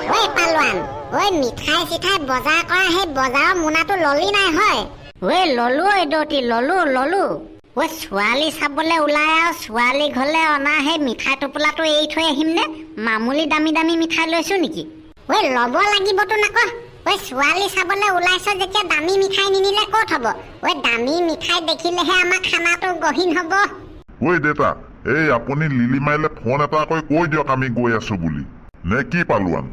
ওই পালোৱান, ওই মিঠাই চিঠাই বজাৰ কৰা সেই বজাৰৰ মোনাটো ললি নাই হয়? ওই ললো এদতি ললো। ওই ছোৱালী চাবলৈ ওলাই আৰু ছোৱালী ঘৰলৈ অনা সেই মিঠাই টোপোলাটো এৰি থৈ আহিম নে মামুলি দামী দামী মিঠাই লৈছো নেকি? ওই ল'ব লাগিবতো নাকো। ওই ছোৱালী চাবলৈ ওলাইছ যেতিয়া দামী মিঠাই নিনিলে ক'ত হ'ব? ওই দামী মিঠাই দেখিলেহে আমাৰ খানাটো গহীন হ'ব। ঐ দেউতা, এই আপুনি লিলিমাইলে ফোন এটা কৈ দিয়ক আমি গৈ আছো বুলি। নে কি পালোৱান?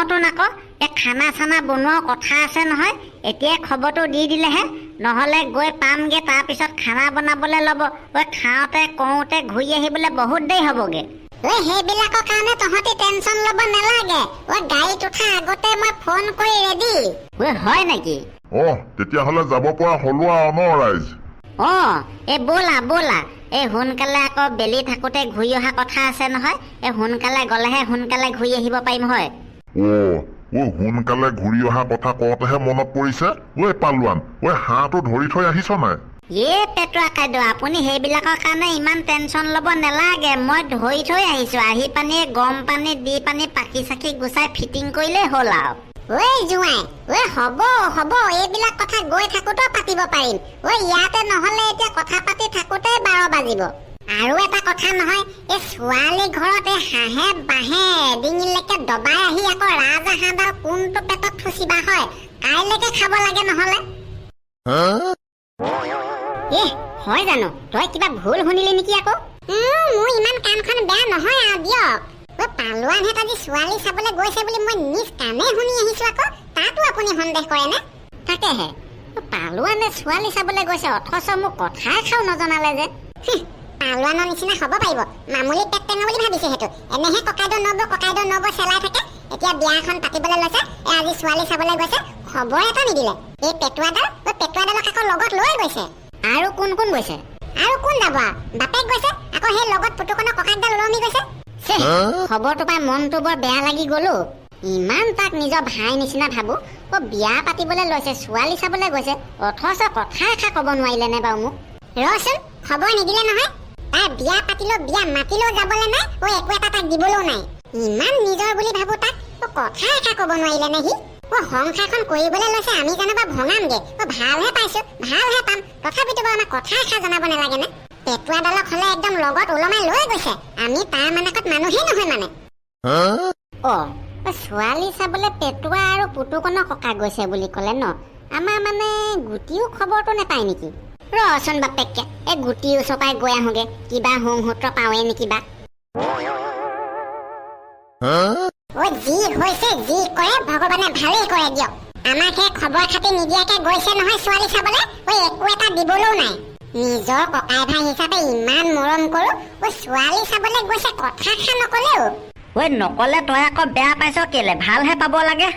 তো নাকো, এই খানা চানা বনোৱাৰ কথা আছে নহয়। এতিয়া খবৰটো দি দিলেহে, নহ'লে গৈ পামগে তাৰপিছত খানা বনাবলৈ ল'ব। ওই খাওঁতে কওঁতে ঘূৰি আহিবলৈ বহুত দেৰি হ'বগে। ওই সেইবিলাকৰ কাৰণে তহঁতি টেনচন ল'ব নালাগে। ওই গাড়ীত উঠা আগতে মই ফোন কৰি ৰেডি। ওই হয় নেকি? তেতিয়াহ'লে যাব পৰা হলো আৰু ন ৰাইজ? এই ব'লা এই সোনকালে আকৌ বেলি থাকোতে ঘূৰি অহা কথা আছে নহয়। এই সোনকালে গ'লেহে সোনকালে ঘূৰি আহিব পাৰিম হয়। সোনকালে ঘূৰি অহা কথা কওঁতেহে মনত পৰিছে। ঐ পালোৱান, ঐ হাঁহটো ধৰি থৈ আহিছ নাই? পেটুৱা কাইদেউ, আপুনি সেইবিলাকৰ কাৰণে ইমান টেনচন ল'ব নালাগে। মই ধৰি থৈ আহিছো। আহি পানীয়ে গৰম পানী দি পানী পাখি চাখি গুচাই ফিটিং কৰিলেই হ'ল আৰু। ঐ জোঁৱাই, হ'ব এইবিলাক কথা গৈ থাকোতে পাতিব পাৰিম। ইয়াতে নহ'লে এতিয়া কথা পাতি থাকোতে 12 বাজিব। আৰু এটা কথা নহয়, এই ছোৱালী ঘৰত এই হাঁহে বাঁহে ডিঙিলৈকে দবাই আহি আকৌ ৰাজহাঁহডাল কোনটো পেটত ফুচিবা হয়? কাইলৈকে খাব লাগে নহ'লে। হয় জানো? তই কিবা ভুল শুনিলি নেকি আকৌ? মোৰ ইমান কাণখন বেয়া নহয় আৰু দিয়ক। পালোৱানহঁত আজি ছোৱালী চাবলৈ গৈছে বুলি মই নিজ কাণে শুনি আহিছো আকৌ। তাতো আপুনি সন্দেহ কৰে নে? তাকেহে, পালোৱানে ছোৱালী চাবলৈ গৈছে অথচ মোক কথাই খাও নজনালে যে। পালোৱানৰ নিচিনা হ'ব পাৰিব? মামুলি পেট টেঙা বুলি ভাবিছে সেইটো। এনেহে ককাইদেউ নব চেলাই থাকে। এতিয়া বিয়া এখন পাতিবলৈ লৈছে, আজি ছোৱালী চাবলৈ গৈছে, খবৰ এটা নিদিলে। এই পেটুৱাডালক আকৌ লগত লৈ গৈছে। আৰু কোন গৈছে? আৰু কোন যাব? বাপেক গৈছে, আকৌ সেই লগত পুতুকনৰ ককাইকডাল ওলমি গৈছে। খবৰটো পাই মনটো বৰ বেয়া লাগি গ'লো। ইমান তাক নিজৰ ভাই নিচিনা ভাবো। বিয়া পাতিবলৈ লৈছে, ছোৱালী চাবলৈ গৈছে, অথচ কথা এষাৰ ক'ব নোৱাৰিলে নে বাৰু মোক? ৰচোন, খবৰ নিদিলে নহয়। তাই বিয়া পাতিলেও বিয়া মাতিলেও যাবলৈ নাই, একো এটা তাক দিবলৈও নাই। ইমান নিজৰ বুলি ভাবো তাক, কথা এষাৰ ক'ব নোৱাৰিলে নে সি? সংসাৰখন কৰিবলৈ লৈছে, আমি জানো ভঙামগে? ভালহে পাইছো, ভালহে পাম, তথাপিতো আমাক কথা এষাৰ জনাব নালাগে নে? পেটুৱাডালক হ'লে একদম লগত ওলমাই লৈ গৈছে। আমি তাৰ মানকত মানুহেই নহয় মানে। ছোৱালী চাবলৈ পেটুৱা আৰু পুতুকনৰ ককা গৈছে বুলি ক'লে ন? আমাৰ মানে গুটিও খবৰটো নাপায় নেকি? ৰচোন বাপেককে, এই গুটি ওচৰপাই গৈ আহোগে, কিবা সংসূত্ৰ পাওঁৱে নেকি বা। যি হৈছে যি কৰে ভগৱানে ভালেই কৰে দিয়ক। আমাক সেই খবৰ খাতি নিদিয়াকে গৈছে নহয় ছোৱালী চাবলৈ, একো এটা দিবলৈও নাই। নিজৰ ককাই ভাই হিচাপে ইমান মৰম কৰো, ছোৱালী চাবলৈ গৈছে কথা খা নকলেও। নকলে তই আকৌ বেয়া পাইছ কেলে? ভালহে পাব লাগে।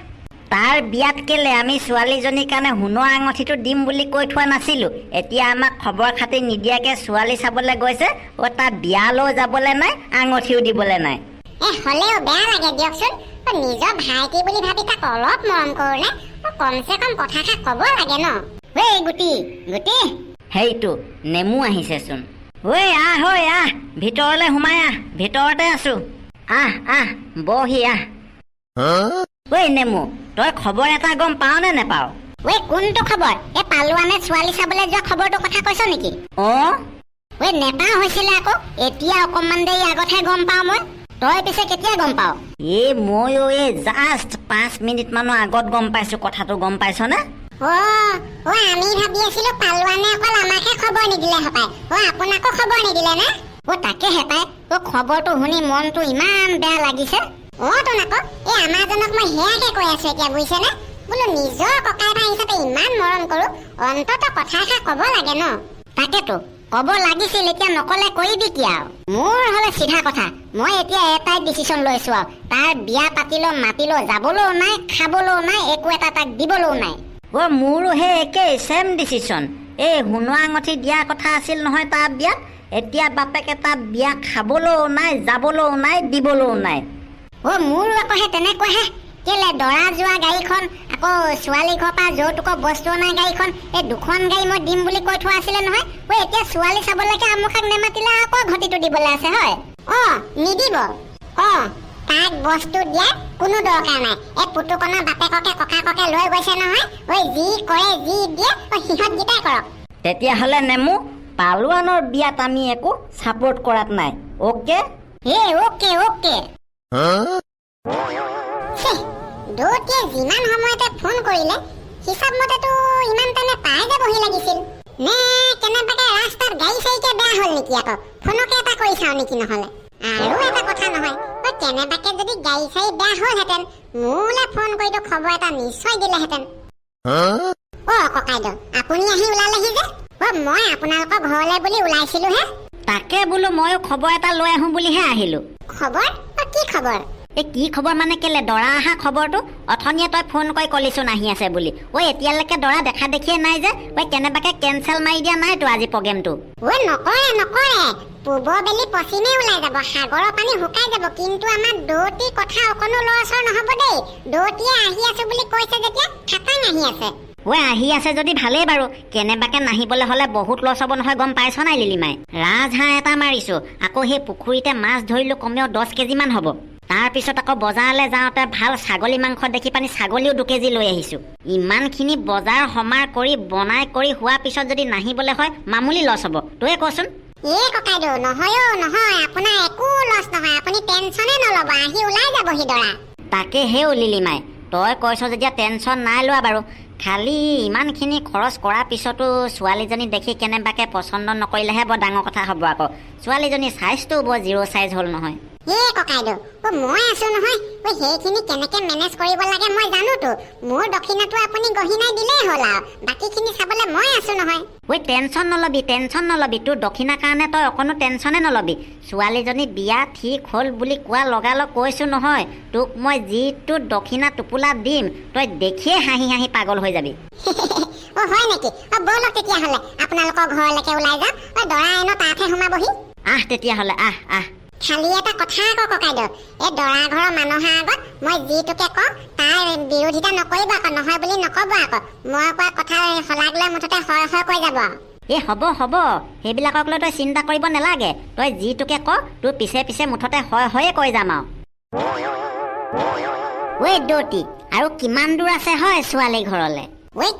তাৰ বিয়াত কেলে আমি ছোৱালীজনীৰ কাৰণে সোণৰ আঙঠিটো দিম বুলি কৈ থোৱা নাছিলো? এতিয়া আমাক খবৰ খাতি নিদিয়াকে ছোৱালী চাবলৈ গৈছে, তাৰ বিয়ালৈও যাবলৈ নাই, আঙঠিও দিবলৈ নাই। হ'লেও বেয়া লাগে দিয়কচোন। নিজৰ ভাইটি বুলি ভাবি তাক অলপ মৰম কৰো নে? কমচে কম কথা খা ক'ব লাগে ন? গুটি সেইটো নেমু আহিছেচোন। আহ ভিতৰলৈ সোমাই আহ, ভিতৰতে আছো। আহ বহি আহ। নেমু, তই খবৰ এটা গম পাও নে নেপাও? কোনটো খবৰ? এই পালোৱানে ছোৱালী চাবলৈ যোৱা খবৰটো কথা কৈছ নেকি? নেপাও হৈছিলে আকৌ, এতিয়া অকমান দেৰি আগতহে গম পাও মই। তই পিছে কেতিয়া গম পাও? ময়ো জাষ্ট 5 মিনিট মানৰ আগত গম পাইছো কথাটো। গম পাইছ নে? আমি ভাবি আছিলো পালোৱানে অকল আমাকহে খবৰ নিদিলে হপাই। আপোনাকো খবৰ নিদিলে না? তাকেহে পাই, খবৰটো শুনি মনটো ইমান বেয়া লাগিছে। তোন আকৌ এই আমাৰজনক মই সেয়াকে কৈ আছো এতিয়া, বুজিছে নে? বোলো নিজৰ ককাই ভাই হিচাপে ইমান মৰম কৰো, অন্তত কথা এষাৰ ক'ব লাগে ন? তাকেতো ক'ব লাগিছিল, এতিয়া নকলে কৰিবি কি আৰু? মোৰ হ'লে চিধা কথা, মই এতিয়া এটাই ডিচিশ্যন লৈছো আৰু, তাৰ বিয়া পাতিলেও মাতিলেও যাবলৈও নাই, খাবলৈও নাই, একো এটা তাক দিবলৈও নাই। মোৰো সেই একেই চেম ডিচিশ্যন। সোণৰ আঙঠি দিয়া কথা আছিল নহয় তাৰ বিয়াত, এতিয়া বাপেকে তাৰ বিয়া খাবলৈও নাই, যাবলৈও নাই, দিবলৈও নাই। মোৰো আকৌ সেই তেনেকুৱাহে। কেলে দৰা যোৱা গাড়ীখন, আকৌ ছোৱালী ঘৰৰ পৰা যৌতুকৰ বস্তু অনা গাড়ীখন, এই দুখন গাড়ী মই দিম বুলি কৈ থোৱা আছিলে নহয়। এতিয়া ছোৱালী চাবলৈকে আমুখাক নেমাতিলে আকৌ ঘটিটো দিবলৈ আছে হয়? নিদিব। তাক বস্তু দিয়া কোনো দৰকাৰ নাই এই পুতুকনৰ বাপেককে ককাককে লৈ গৈছে নহয় ঐ যি কৰে যি দিয়ে সিহঁত গীতাই কৰক তেতিয়াহ'লে নেমু পালোৱানৰ বিয়াত আমি একো ছাপোৰ্ট কৰাত নাই অ'কে অ'কে অ'কে দৌতিয়ে যিমান সময়তে ফোন কৰিলে হিচাপ মতেতো ইমান তেনে পাই যাবহি লাগিছিল নে কেনেবাকে ৰাস্তাত গাড়ী চাৰিকে বেয়া হ'ল নেকি আকৌ ফোনকে এটা কৰি চাওঁ নেকি নহ'লে আৰু এটা কথা নহয় কেনেবাকে যদি গাড়ী চাৰি বেয়া হ'লহেঁতেন মোলৈ ফোন কৰিতো খবৰ এটা নিশ্চয় দিলেহেঁতেন ককাইদেউ আপুনি আহি ওলালেহি যে মই আপোনালোকৰ ঘৰলৈ বুলি ওলাইছিলোহে তাকে বোলো ময়ো খবৰ এটা লৈ আহোঁ বুলিহে আহিলোঁ খবৰ কি খবৰ এই কি খবৰ মানে কেলে দৰা অহা খবৰটো অথনিয়ে তই ফোন কৰি কলিচোন আহি আছে বুলি এতিয়ালৈকে দৰা দেখা দেখিয়ে নাই যে কেনেবাকে কেঞ্চেল মাৰি দিয়া নাইতো আজি প্ৰগ্ৰেমটো নকৰে পূবৰ বেলি পশ্চিমে ওলাই যাব সাগৰৰ পানী শুকাই যাব কিন্তু আমাৰ দৌতি কথা অকণো লৰচৰ নহ'ব দেই দৌতিয়ে আহি আছো বুলি কৈছে যেতিয়া খাটাং আহি আছে আহি আছে যদি ভালেই বাৰু কেনেবাকে নাহিবলৈ হ'লে বহুত লছ হ'ব নহয় গম পাইছ নাই লিলিমাই ৰাজহাঁহ এটা মাৰিছো আকৌ সেই পুখুৰীতে মাছ ধৰিলো কমেও 10 কেজিমান হ'ব তাৰপিছত আকৌ বজাৰলৈ যাওঁতে ভাল ছাগলী মাংস দেখি পানি ছাগলীও 2 কেজি লৈ আহিছো ইমানখিনি বজাৰ সমাৰ কৰি বনাই কৰি হোৱাৰ পিছত যদি নাহিবলৈ হয় মামুলি লছ হ'ব তয়ে কচোন ককাইদেউ নহয় আপোনাৰ একো লছ নহয় আপুনি টেনচনে নল'ব আহি ওলাই যাবহি দৰা তাকে হেও লিলিমাই তই কৈছ যেতিয়া টেনচন নাই লোৱা বাৰু খালি ইমানখিনি খৰচ কৰাৰ পিছতো ছোৱালীজনী দেখি কেনেবাকে পচন্দ নকৰিলেহে বৰ ডাঙৰ কথা হ'ব আকৌ ছোৱালীজনী চাইজটো বৰ 0 চাইজ হ'ল নহয় ককাইদেউ মই আছো নহয় সেইখিনি কেনেকে মেনেজ কৰিব লাগে মই জানোতো মোৰ দক্ষিণাটো আপুনি গহিনাই দিলেই হ'ল আৰু বাকীখিনি চাবলৈ মই আছো নহয় টেনচন নলবি তোৰ দক্ষিণাৰ কাৰণে তই অকণো টেনচনে নলবি ছোৱালীজনী বিয়া ঠিক হ'ল বুলি কোৱা লগালগ কৈছো নহয় তোক মই যিটো দক্ষিণা টোপোলা দিম তই দেখিয়ে হাঁহি হাঁহি পাগল হৈ যাবি হয় নেকি ব'লক তেতিয়াহ'লে আপোনালোকৰ ঘৰলৈকে ওলাই যাওক দৰা এনো তাতহে সোমাবহি তেতিয়াহ'লে আহ খালি এটা কথা আকৌ ককাইদেউ এই দৰা ঘৰৰ মানুহৰ আগত মই যিটোকে কওঁ তাৰ বিৰোধিতা নকৰিব আকৌ নহয় বুলি নক'ব আকৌ মই কোৱা কথা শলাগ লৈ মুঠতে হয় কৈ যাব হ'ব সেইবিলাকক লৈ তই চিন্তা কৰিব নালাগে তই যিটোকে ক তোৰ পিছে পিছে মুঠতে হয়ে কৈ যাম আৰু দৌতি আৰু কিমান দূৰ আছে হয় ছোৱালী ঘৰলে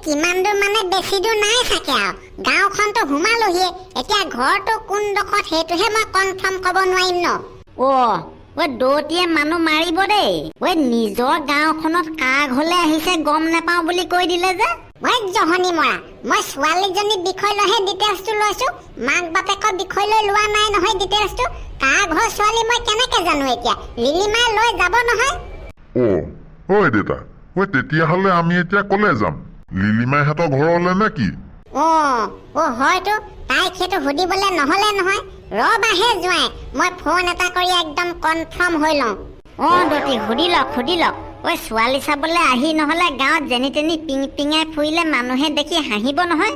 কিমান দূৰ মানে বেছি দূৰ নাই থাকে আৰু গাঁওখনতো সোমালোহিয়ে এতিয়া ঘৰটো কোনডোখৰত সেইটোহে মই কনফাৰ্ম ক'ব নোৱাৰিম ন দৌতিয়ে মানুহ মাৰিব দেই নিজৰ গাঁওখনত কাৰ ঘৰলে আহিছে গম নাপাওঁ বুলি কৈ দিলে যে জহনী মৰা মই ছোৱালীজনীৰ বিষয় লৈহে ডিটেইলছটো লৈছো মাক বাপেকৰ বিষয় লৈ লোৱা নাই নহয় ডিটেইলছটো কাৰ ঘৰ ছোৱালী মই কেনেকে জানো এতিয়া লিলিমাই লৈ যাব নহয় দেউতা তেতিয়াহ'লে আমি এতিয়া ক'লে যাম লিলিমাইহঁতৰ ঘৰলৈ নে কি হয়তো তাইক সেইটো সুধিবলৈ নহ'লে নহয় ৰবাহে যোৱাই মই ফোন এটা কৰি একদম কনফাৰ্ম হৈ লওঁ দৌতি সুধি লওক ছোৱালী চাবলৈ আহি নহ'লে গাঁৱত যেনি তেনি পিঙাই ফুৰিলে মানুহে দেখি হাঁহিব নহয়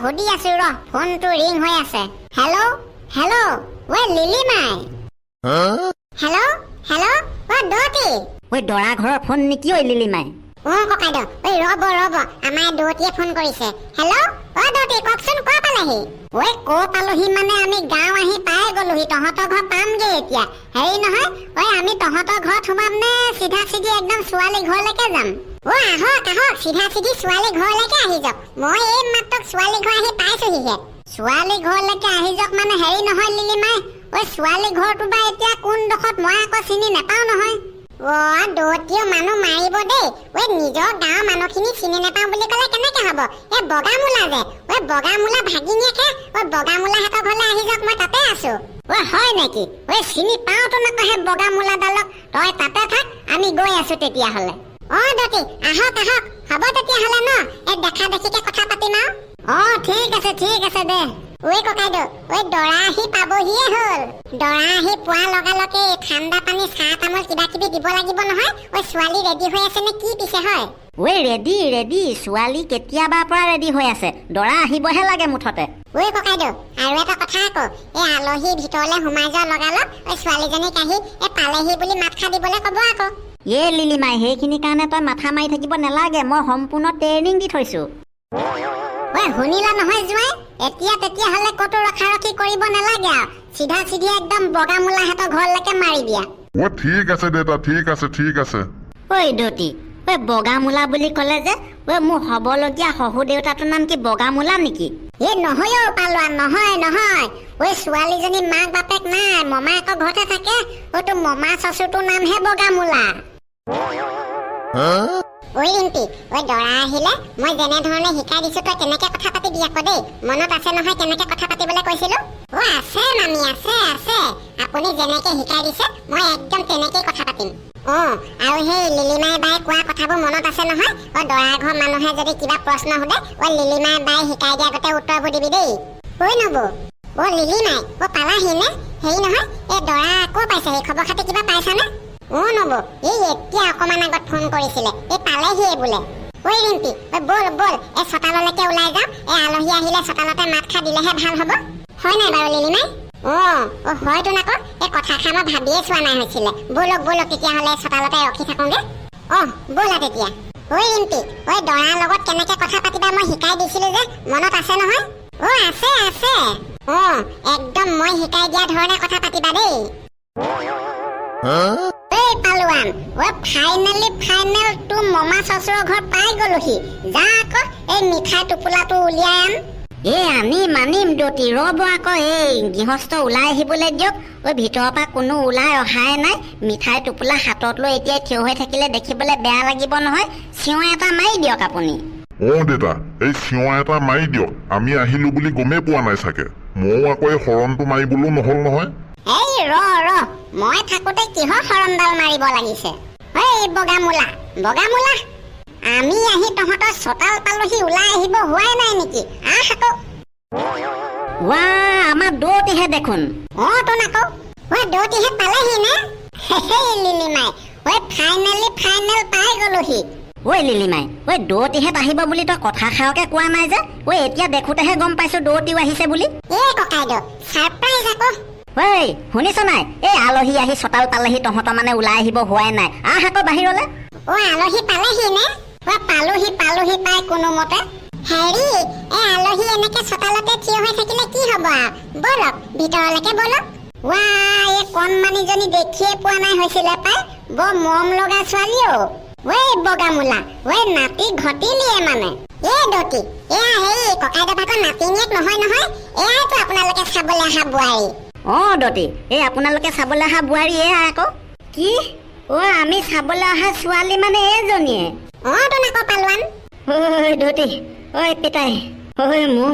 সুধি আছো ফোনটো ৰিং হৈ আছে হেল্ল' লিলিমাই হেল্ল' দৌতি দৰা ঘৰৰ ফোন নেকি লিলিমাই ককাইদেউ ৰ'ব আমাৰ দৌতিয়ে ফোন কৰিছে হেল্ল' দৌতি কওকচোন ক'ৰ পালেহি ক'ৰ পালোহি মানে আমি গাঁও আহি পাই গলোহি তহঁতৰ ঘৰ পামগে এতিয়া হেৰি নহয় আমি তহঁতৰ ঘৰত সোমাম নে চিধা চিধি একদম ছোৱালী ঘৰলৈকে যাম আহক চিধা চিধি ছোৱালী ঘৰলৈকে আহি যাওক মই এই মাত্ৰ ছোৱালী ঘৰ আহি পাইছোহিহে ছোৱালী ঘৰলৈকে আহি যাওক মানে হেৰি নহয় লিলিমাই ছোৱালী ঘৰটো বা এতিয়া কোনডোখৰত মই আকৌ চিনি নাপাওঁ নহয় দৌতিও মানুহ মাৰিব দেই নিজৰ গাঁৱৰ মানুহখিনি চিনি নাপাওঁ বুলি ক'লে কেনেকে হ'ব বগামূলা যে বগামূলা ভাগিনীয়েকে বগামূলাহঁতৰ ঘৰলৈ আহি যাওক মই তাতে আছো হয় নেকি চিনি পাওঁতো নকহে বগামূলাডালক তই তাতে থাক আমি গৈ আছো তেতিয়াহ'লে দৌতি আহক হ'ব তেতিয়াহ'লে ন দেখা দেখিকে কথা পাতিম আৰু ঠিক আছে দে ককাইদেউ দৰা আহি পাবহিয়ে হ'ল দৰা আহি পোৱাৰ লগে ঠাণ্ডা পানী চাহ তামোল কিবা কিবি দিব লাগিব নহয় ছোৱালী ৰেডি হৈ আছে নে কি পিছে হয় ৰেডি ছোৱালী কেতিয়াবাৰ পৰা ৰেডি হৈ আছে দৰা আহিবহে লাগে মুঠতে ককাইদেউ আৰু এটা কথা আকৌ আলহী ভিতৰলৈ সোমাই যোৱাৰ লগালগ ছোৱালীজনীক আহি পালেহি বুলি মাত খা দিবলৈ ক'ব আকৌ লিলিমাই সেইখিনিৰ কাৰণে তই মাথা মাৰি থাকিব নালাগে মই সম্পূৰ্ণ ট্ৰেইনিং দি থৈছো শুনিলা নহয় জোঁৱাই এতিয়া তেতিয়াহ'লে ক'তো ৰখাৰখি কৰিব নালাগে আৰু চিধা চিধি একদম বগামূলাহঁতৰ ঘৰলৈকে মাৰি দিয়া ঠিক আছে দেউতা, ঠিক আছে, ঠিক আছে। ঐ দতি, ঐ বগামূলা বুলি ক'লে যে, ঐ মোৰ হ'বলগীয়া শহুৰ দেউতাটোৰ নাম কি বগামূলা নেকি? নহয় অ' পালোৱান, নহয়। ঐ ছোৱালীজনী মাক বাপেক নাই, মমায়েকৰ ঘৰতে থাকে। তোৰ মমা চচুৰটোৰ নামহে বগামূলা। ঐ ৰিম্পী, ঐ দৰা আহিলে মই যেনেধৰণে শিকাই দিছো তই তেনেকে কথা পাতিবি আকৌ দেই। মনত আছে নহয় কেনেকে কথা পাতিবলৈ কৈছিলো? আছে মামী, আছে। আপুনি যেনেকে শিকাই দিছে মই একদম তেনেকেই কথা পাতিম। আৰু সেই লিলিমাই বাই কোৱা কথাবোৰ মনত আছে নহয়? দৰা ঘৰ মানুহে যদি কিবা প্ৰশ্ন সোধে লিলিমাই বাই শিকাই দিয়া গোটেই উত্তৰবোৰ দিবি দেই। ঐ নবৌ, লিলিমাই, পালাহি নে? হেৰি নহয়, এই দৰা আকৌ পাইছে, সেই খবৰ খাতি কিবা পাইছানে? নবৌ, এই এতিয়া অকমান আগত ফোন কৰিছিলে, এই পালেহিয়ে বোলে। ঐ ৰিম্পী, ব'ল এই চোতাললৈকে ওলাই যাওঁ। এই আলহী আহিলে চোতালতে মাত খা দিলেহে ভাল হ'ব। হয় নাই বাৰু লিলিমাই? হয়তো নাকো, এই কথাষাৰ মই ভাবিয়ে চোৱা নাই হৈছিলে। ব'লক তেতিয়াহ'লে চোতালতে ৰখি থাকোগে। ব'লা তেতিয়া। ঐ ৰিম্পী, দৰাৰ লগত কেনেকে কথা পাতিবা মই শিকাই দিছিলো যে, মনত আছে নহয়? আছে। একদম মই শিকাই দিয়া ধৰণে কথা পাতিবা দেই। এই পালোৱান, ফাইনেল তোৰ মমা চচুৰৰ ঘৰ পাই গলোহি। যা আকৌ এই মিঠাই টোপোলাটো উলিয়াই আন। আনিম দতি, ৰ'ব আকৌ, এই গৃহস্থ ওলাই আহিবলৈ দিয়ক। ভিতৰৰ পৰা কোনো ওলাই অহাই নাই। মিঠাই টোপোলা হাতত লৈ এতিয়া থিয় হৈ থাকিলে দেখিবলৈ বেয়া লাগিব নহয়। চিঞৰ এটা মাৰি দিয়ক আপুনি। দেউতা, এই চিঞৰ এটা মাৰি দিয়ক। আমি আহিলো বুলি গমেই পোৱা নাই চাগে। ময়ো আকৌ এই হৰণটো মাৰিবলৈও নহল নহয়। এই ৰ মই থাকোতে কিহৰ হৰণডাল মাৰিব লাগিছে? এই বগামূলা, আমি আহি তহঁতৰ চোতাল পালোহি, ওলাই আহিব হোৱাই নাই নেকি? আহ আকৌ। আমাৰ দৌতিহে দেখোন। তোন আকৌ, দৌতিহে পালেহি নে? লিলিমাই, ফাইনেল পাই গলোহি। লিলিমাই, দৌতিহেত আহিব বুলি তই কথাষাৰকে কোৱা নাই যে? এতিয়া দেখোতেহে গম পাইছো দৌতিও আহিছে বুলি। এই ককাইদেউ, ছাৰপ্ৰাইজ আকৌ। শুনিছ নাই? এই আলহী আহি চোতাল পালেহি, তহঁতৰ মানে ওলাই আহিব হোৱাই নাই। আহ আকৌ বাহিৰলে। আলহী পালেহি নে? পালোহি পাই কোনোমতে। হেৰি, এই আলহী এনেকে চোতালতে থিয় হৈ থাকিলে কি হব? বলক ভিতৰলৈকে বলক। এই কণমানিজনী দেখিয়ে পোৱা নাই হৈছিলে পাই, বৰ মৰম লগা ছোৱালীও। বগামূলা, নাতি ঘটিলিয়ে মানে। দতি, এয়া হেৰি ককাইদেউ ভাগৰ নাতিনীয়েক নহয়। এয়াইতো আপোনালোকে চাবলৈ অহা বোৱাৰী। দতি, এই আপোনালোকে চাবলৈ অহা বোৱাৰী এয়া আকৌ। কি? আমি চাবলৈ অহা ছোৱালী মানে এইজনীয়ে? তোন আকৌ পালোৱান। দতি, পিতাই,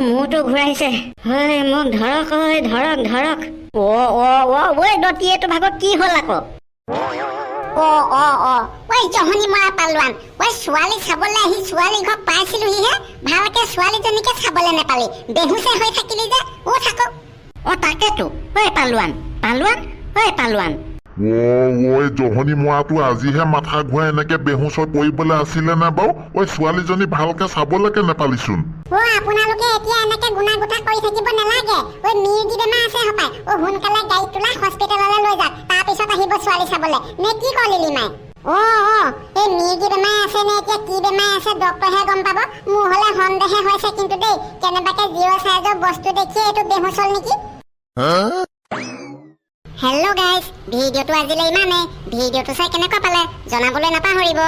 মূৰটো ঘূৰাইছে। মোক ধৰক, ধৰক। দতি, এইটো ভাগৰ কি হ'ল আকৌ? জহনী মৰা পালোৱান, ছোৱালী চাবলৈ আহি ছোৱালী ঘৰ পাইছিলোহিহে, ভালকে ছোৱালীজনীকে চাবলৈ নেপালি, বেহুচে হৈ থাকিলি যে। থাকক। তাকেতো। পালোৱান। জহনী মৰাটো আজিহে মাথা ঘূৰাই এনেকে বেহুচ হৈ পৰিবলৈ আছিলে নে বাৰু? ছোৱালীজনী ভালকে চাবলৈকে নেপালিচোন। আপোনালোকে এতিয়া এনেকে গুণা গোটা কৰি থাকিব নালাগে। মিৰ্গী বেমাৰ আছে হপাই। সোনকালে গাড়ীত তোলা, হস্পিটেললৈ লৈ যাওক, তাৰপিছত আহিব ছোৱালী চাবলৈ। নে কি কয় লিলিমাই? এই মিৰ্গী বেমাৰ আছে নে এতিয়া কি বেমাৰ আছে ডক্টৰহে গম পাব। মোৰ হলে সন্দেহে হৈছে কিন্তু দেই, কেনেবাকে 0 সাইজৰ বস্তু দেখিয়ে এইটো বেহুচ হ'ল নেকি? হেল্ল' গাইজ, ভিডিঅ'টো আজিলৈ ইমানেই। ভিডিঅ'টো চাই কেনেকুৱা পালে জনাবলৈ নাপাহৰিব।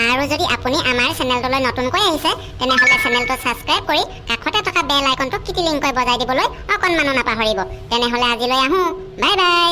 আৰু যদি আপুনি আমাৰ চেনেলটোলৈ নতুনকৈ আহিছে তেনেহ'লে চেনেলটো ছাবস্ক্ৰাইব কৰি কাষতে থকা বেল আইকনটো কিটিলিংকৈ বজাই দিবলৈ অকণমানো নাপাহৰিব। তেনেহ'লে আজিলৈ আহোঁ। Bye bye.